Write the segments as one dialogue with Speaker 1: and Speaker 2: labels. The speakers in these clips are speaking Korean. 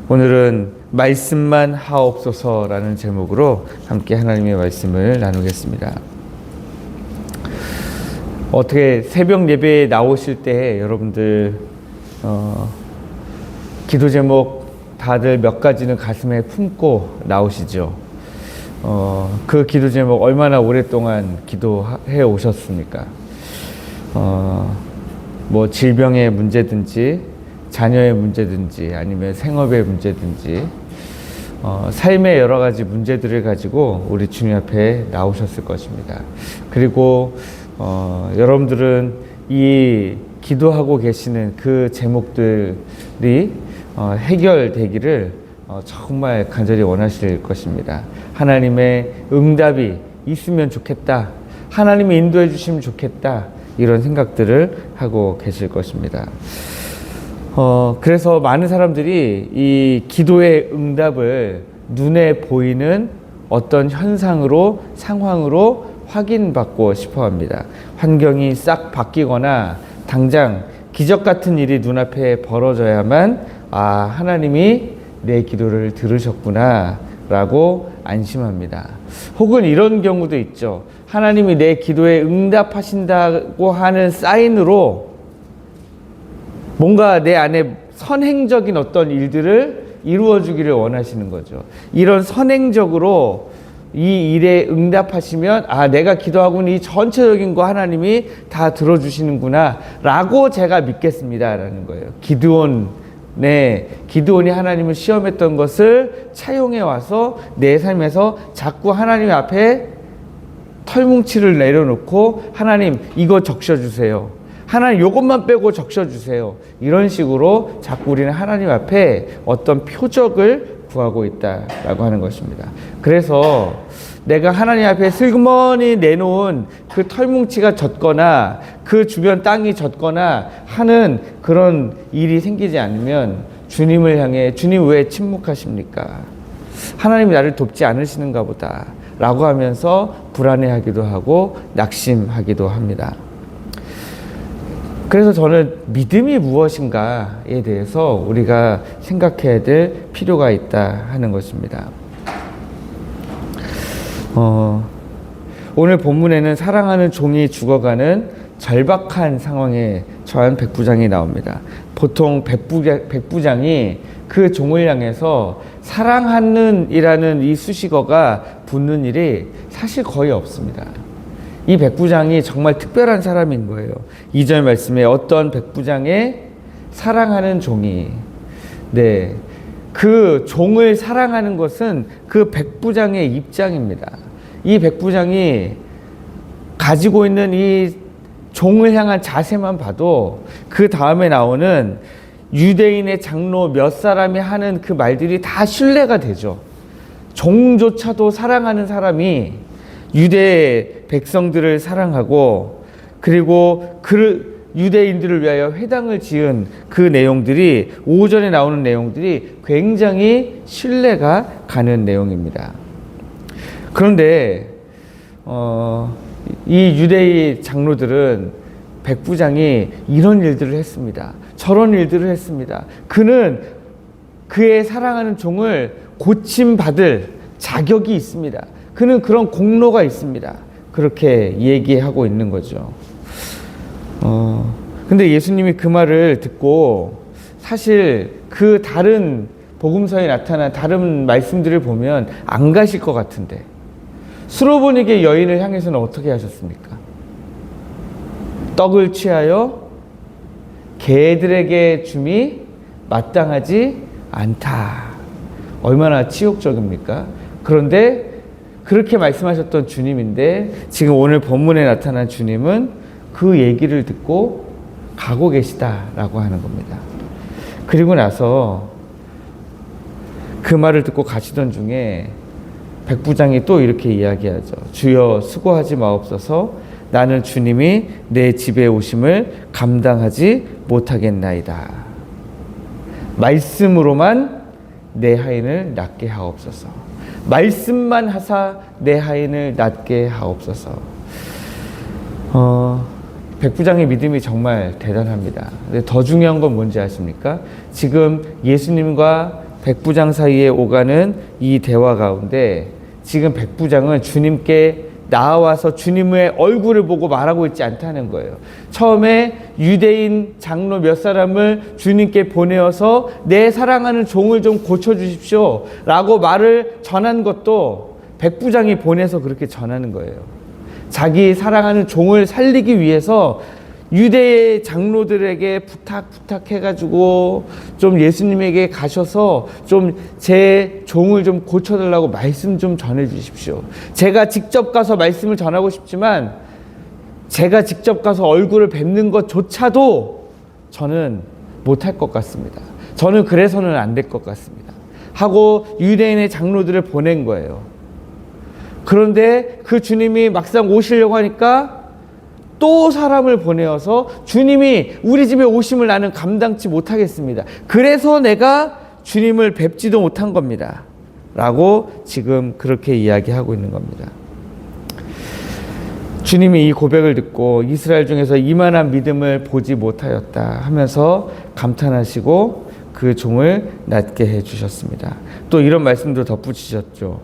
Speaker 1: 오늘은 말씀만 하옵소서라는 제목으로 함께 하나님의 말씀을 나누겠습니다. 어떻게 새벽 예배에 나오실 때 여러분들 기도 제목 다들 몇 가지는 가슴에 품고 나오시죠? 그 기도 제목 얼마나 오랫동안 기도해 오셨습니까? 뭐 질병의 문제든지 자녀의 문제든지 아니면 생업의 문제든지 삶의 여러 가지 문제들을 가지고 우리 주님 앞에 나오셨을 것입니다. 그리고 여러분들은 이 기도하고 계시는 그 제목들이 해결되기를 정말 간절히 원하실 것입니다. 하나님의 응답이 있으면 좋겠다. 하나님이 인도해 주시면 좋겠다. 이런 생각들을 하고 계실 것입니다. 그래서 많은 사람들이 이 기도의 응답을 눈에 보이는 어떤 현상으로, 상황으로 확인받고 싶어 합니다. 환경이 싹 바뀌거나 당장 기적 같은 일이 눈앞에 벌어져야만 하나님이 내 기도를 들으셨구나 라고 안심합니다. 혹은 이런 경우도 있죠. 하나님이 내 기도에 응답하신다고 하는 사인으로 뭔가 내 안에 선행적인 어떤 일들을 이루어 주기를 원하시는 거죠. 이런 선행적으로 이 일에 응답하시면 내가 기도하고는 이 전체적인 거 하나님이 다 들어주시는구나 라고 제가 믿겠습니다 라는 거예요. 기드온이 하나님을 시험했던 것을 차용해 와서 내 삶에서 자꾸 하나님 앞에 털뭉치를 내려놓고 하나님 이거 적셔주세요. 하나님 이것만 빼고 적셔주세요. 이런 식으로 자꾸 우리는 하나님 앞에 어떤 표적을 구하고 있다라고 하는 것입니다. 그래서 내가 하나님 앞에 슬그머니 내놓은 그 털뭉치가 젖거나 그 주변 땅이 젖거나 하는 그런 일이 생기지 않으면 주님을 향해 주님 왜 침묵하십니까? 하나님이 나를 돕지 않으시는가 보다 라고 하면서 불안해하기도 하고 낙심하기도 합니다. 그래서 저는 믿음이 무엇인가에 대해서 우리가 생각해야 될 필요가 있다 하는 것입니다. 오늘 본문에는 사랑하는 종이 죽어가는 절박한 상황에 처한 백부장이 나옵니다. 보통 백부장이 그 종을 향해서 사랑하는 이라는 이 수식어가 붙는 일이 사실 거의 없습니다. 이 백부장이 정말 특별한 사람인 거예요. 2절 말씀에 어떤 백부장의 사랑하는 종이 그 종을 사랑하는 것은 그 백부장의 입장입니다. 이 백부장이 가지고 있는 이 종을 향한 자세만 봐도 그 다음에 나오는 유대인의 장로 몇 사람이 하는 그 말들이 다 신뢰가 되죠. 종조차도 사랑하는 사람이 유대 백성들을 사랑하고 그리고 그 유대인들을 위하여 회당을 지은 그 내용들이 5절에 나오는 내용들이 굉장히 신뢰가 가는 내용입니다. 그런데 이 유대의 장로들은 백부장이 이런 일들을 했습니다. 저런 일들을 했습니다. 그는 그의 사랑하는 종을 고침받을 자격이 있습니다. 그는 그런 공로가 있습니다. 그렇게 얘기하고 있는 거죠. 근데 예수님이 그 말을 듣고 사실 그 다른 복음서에 나타난 다른 말씀들을 보면 안 가실 것 같은데 수로보니게 여인을 향해서는 어떻게 하셨습니까? 떡을 취하여 개들에게 줌이 마땅하지 않다. 얼마나 치욕적입니까? 그런데 그렇게 말씀하셨던 주님인데 지금 오늘 본문에 나타난 주님은 그 얘기를 듣고 가고 계시다라고 하는 겁니다. 그리고 나서 그 말을 듣고 가시던 중에 백부장이 또 이렇게 이야기하죠. 주여 수고하지 마옵소서. 나는 주님이 내 집에 오심을 감당하지 못하겠나이다. 말씀으로만 내 하인을 낫게 하옵소서. 말씀만 하사 내 하인을 낫게 하옵소서. 백부장의 믿음이 정말 대단합니다. 근데 더 중요한 건 뭔지 아십니까? 지금 예수님과 백부장 사이에 오가는 이 대화 가운데 지금 백부장은 주님께 나와서 주님의 얼굴을 보고 말하고 있지 않다는 거예요. 처음에 유대인 장로 몇 사람을 주님께 보내어서 내 사랑하는 종을 좀 고쳐주십시오 라고 말을 전한 것도 백부장이 보내서 그렇게 전하는 거예요. 자기 사랑하는 종을 살리기 위해서 유대의 장로들에게 부탁해가지고 좀 예수님에게 가셔서 좀 제 종을 좀 고쳐달라고 말씀 좀 전해주십시오. 제가 직접 가서 말씀을 전하고 싶지만 제가 직접 가서 얼굴을 뵙는 것조차도 저는 못할 것 같습니다. 저는 그래서는 안 될 것 같습니다. 하고 유대인의 장로들을 보낸 거예요. 그런데 그 주님이 막상 오시려고 하니까 또 사람을 보내어서 주님이 우리 집에 오심을 나는 감당치 못하겠습니다. 그래서 내가 주님을 뵙지도 못한 겁니다. 라고 지금 그렇게 이야기하고 있는 겁니다. 주님이 이 고백을 듣고 이스라엘 중에서 이만한 믿음을 보지 못하였다 하면서 감탄하시고 그 종을 낫게 해주셨습니다. 또 이런 말씀도 덧붙이셨죠.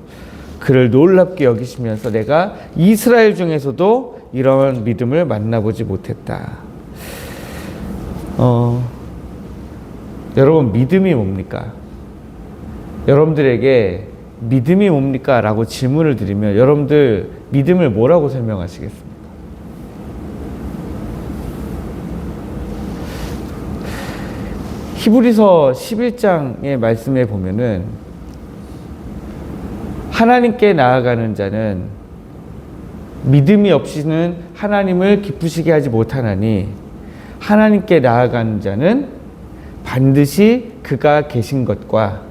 Speaker 1: 그를 놀랍게 여기시면서 내가 이스라엘 중에서도 이런 믿음을 만나보지 못했다. 여러분, 믿음이 뭡니까? 여러분들에게 믿음이 뭡니까? 라고 질문을 드리면 여러분들 믿음을 뭐라고 설명하시겠습니까? 히브리서 11장의 말씀에 보면은 하나님께 나아가는 자는 믿음이 없이는 하나님을 기쁘시게 하지 못하나니 하나님께 나아가는 자는 반드시 그가 계신 것과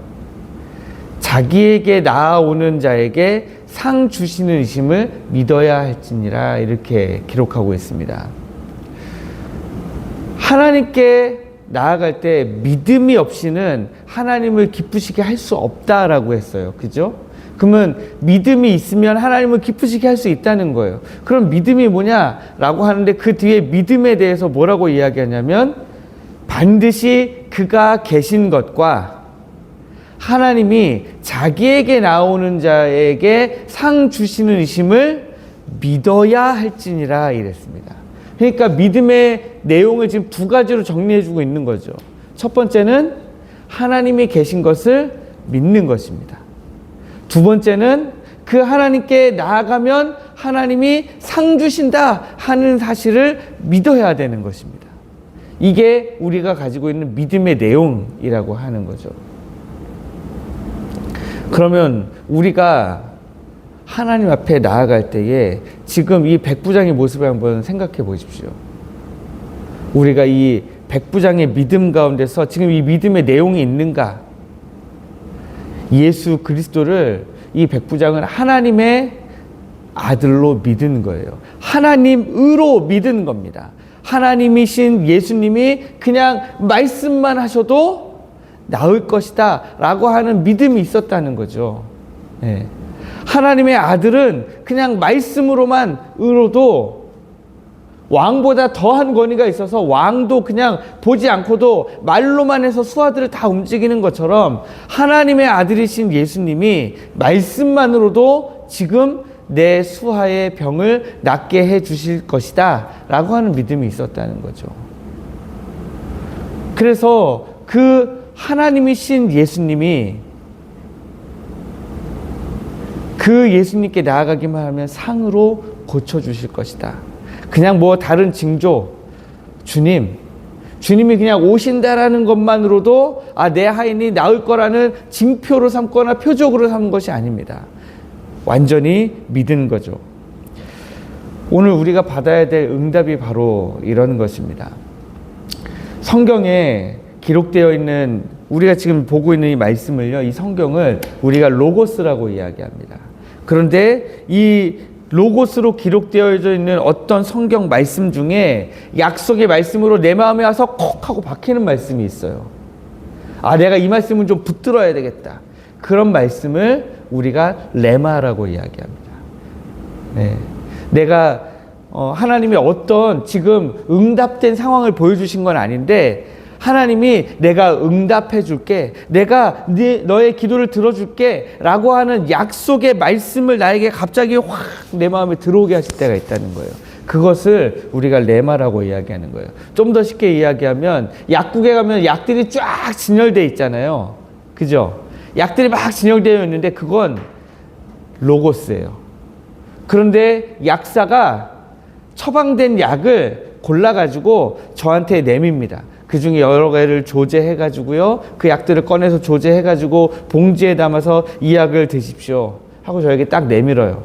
Speaker 1: 자기에게 나아오는 자에게 상 주시는 이심을 믿어야 할지니라 이렇게 기록하고 있습니다. 하나님께 나아갈 때 믿음이 없이는 하나님을 기쁘시게 할 수 없다라고 했어요. 그죠? 그러면 믿음이 있으면 하나님을 기쁘시게 할 수 있다는 거예요. 그럼 믿음이 뭐냐라고 하는데 그 뒤에 믿음에 대해서 뭐라고 이야기하냐면 반드시 그가 계신 것과 하나님이 자기에게 나오는 자에게 상 주시는 이심을 믿어야 할지니라 이랬습니다. 그러니까 믿음의 내용을 지금 두 가지로 정리해주고 있는 거죠. 첫 번째는 하나님이 계신 것을 믿는 것입니다. 두 번째는 그 하나님께 나아가면 하나님이 상 주신다 하는 사실을 믿어야 되는 것입니다. 이게 우리가 가지고 있는 믿음의 내용이라고 하는 거죠. 그러면 우리가 하나님 앞에 나아갈 때에 지금 이 백부장의 모습을 한번 생각해 보십시오. 우리가 이 백부장의 믿음 가운데서 지금 이 믿음의 내용이 있는가? 예수 그리스도를 이 백부장은 하나님의 아들로 믿은 거예요. 하나님으로 믿은 겁니다. 하나님이신 예수님이 그냥 말씀만 하셔도 나을 것이다 라고 하는 믿음이 있었다는 거죠. 네. 하나님의 아들은 그냥 말씀으로만으로도 왕보다 더한 권위가 있어서 왕도 그냥 보지 않고도 말로만 해서 수하들을 다 움직이는 것처럼 하나님의 아들이신 예수님이 말씀만으로도 지금 내 수하의 병을 낫게 해 주실 것이다 라고 하는 믿음이 있었다는 거죠. 그래서 그 하나님이신 예수님이 그 예수님께 나아가기만 하면 상으로 고쳐주실 것이다. 그냥 뭐 다른 징조, 주님이 그냥 오신다라는 것만으로도 내 하인이 나을 거라는 징표로 삼거나 표적으로 삼은 것이 아닙니다. 완전히 믿은 거죠. 오늘 우리가 받아야 될 응답이 바로 이런 것입니다. 성경에 기록되어 있는 우리가 지금 보고 있는 이 말씀을요, 이 성경을 우리가 로고스라고 이야기합니다. 그런데 이 로고스로 기록되어 있는 어떤 성경 말씀 중에 약속의 말씀으로 내 마음에 와서 콕 하고 박히는 말씀이 있어요. 내가 이 말씀은 좀 붙들어야 되겠다. 그런 말씀을 우리가 레마라고 이야기합니다. 네. 내가 하나님이 어떤 지금 응답된 상황을 보여주신 건 아닌데 하나님이 내가 응답해 줄게, 내가 너의 기도를 들어줄게 라고 하는 약속의 말씀을 나에게 갑자기 확 내 마음에 들어오게 하실 때가 있다는 거예요. 그것을 우리가 레마라고 이야기하는 거예요. 좀 더 쉽게 이야기하면 약국에 가면 약들이 쫙 진열되어 있잖아요. 그죠? 약들이 막 진열되어 있는데 그건 로고스예요. 그런데 약사가 처방된 약을 골라가지고 저한테 내밉니다. 그 중에 여러 개를 조제해가지고요. 그 약들을 꺼내서 조제해가지고 봉지에 담아서 이 약을 드십시오 하고 저에게 딱 내밀어요.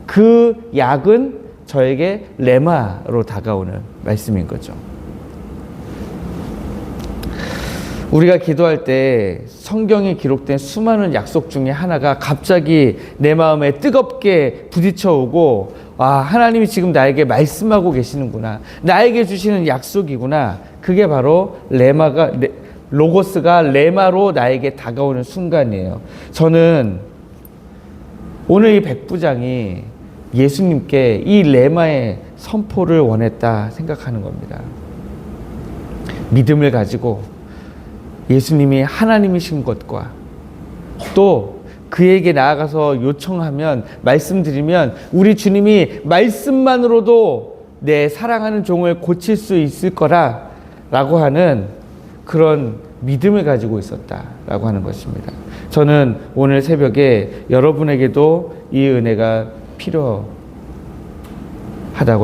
Speaker 1: 그 약은 저에게 레마로 다가오는 말씀인 거죠. 우리가 기도할 때 성경에 기록된 수많은 약속 중에 하나가 갑자기 내 마음에 뜨겁게 부딪혀 오고, 아, 하나님이 지금 나에게 말씀하고 계시는구나, 나에게 주시는 약속이구나. 그게 바로 로고스가 레마로 나에게 다가오는 순간이에요. 저는 오늘 이 백부장이 예수님께 이 레마의 선포를 원했다 생각하는 겁니다. 믿음을 가지고 예수님이 하나님이신 것과 또 그에게 나아가서 요청하면, 말씀드리면 우리 주님이 말씀만으로도 내 사랑하는 종을 고칠 수 있을 거라 라고 하는 그런 믿음을 가지고 있었다라고 하는 것입니다. 저는 오늘 새벽에 여러분에게도 이 은혜가 필요하다고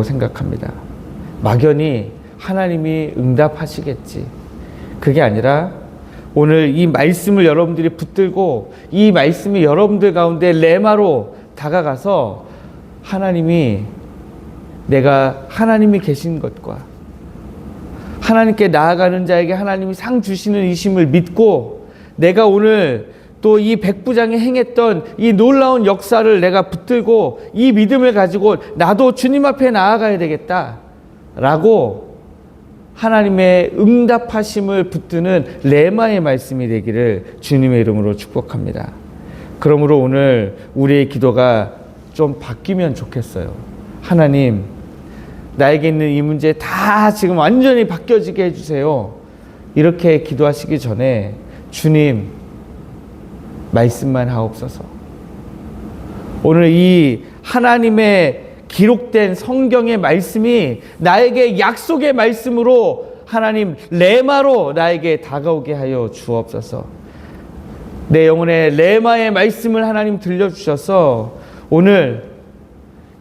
Speaker 1: 생각합니다. 막연히 하나님이 응답하시겠지, 그게 아니라 오늘 이 말씀을 여러분들이 붙들고 이 말씀이 여러분들 가운데 레마로 다가가서 내가 하나님이 계신 것과 하나님께 나아가는 자에게 하나님이 상 주시는 이심을 믿고, 내가 오늘 또 이 백부장이 행했던 이 놀라운 역사를 내가 붙들고 이 믿음을 가지고 나도 주님 앞에 나아가야 되겠다 라고 하나님의 응답하심을 붙드는 레마의 말씀이 되기를 주님의 이름으로 축복합니다. 그러므로 오늘 우리의 기도가 좀 바뀌면 좋겠어요. 하나님, 나에게 있는 이 문제 다 지금 완전히 바뀌어지게 해주세요. 이렇게 기도하시기 전에 주님, 말씀만 하옵소서. 오늘 이 하나님의 기록된 성경의 말씀이 나에게 약속의 말씀으로 하나님 레마로 나에게 다가오게 하여 주옵소서. 내 영혼에 레마의 말씀을 하나님 들려주셔서 오늘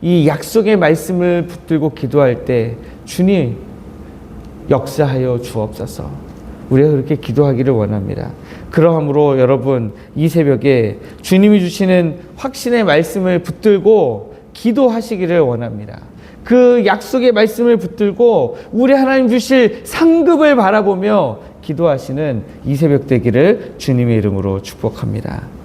Speaker 1: 이 약속의 말씀을 붙들고 기도할 때 주님 역사하여 주옵소서. 우리가 그렇게 기도하기를 원합니다. 그러함으로 여러분, 이 새벽에 주님이 주시는 확신의 말씀을 붙들고 기도하시기를 원합니다. 그 약속의 말씀을 붙들고 우리 하나님 주실 상급을 바라보며 기도하시는 이 새벽 되기를 주님의 이름으로 축복합니다.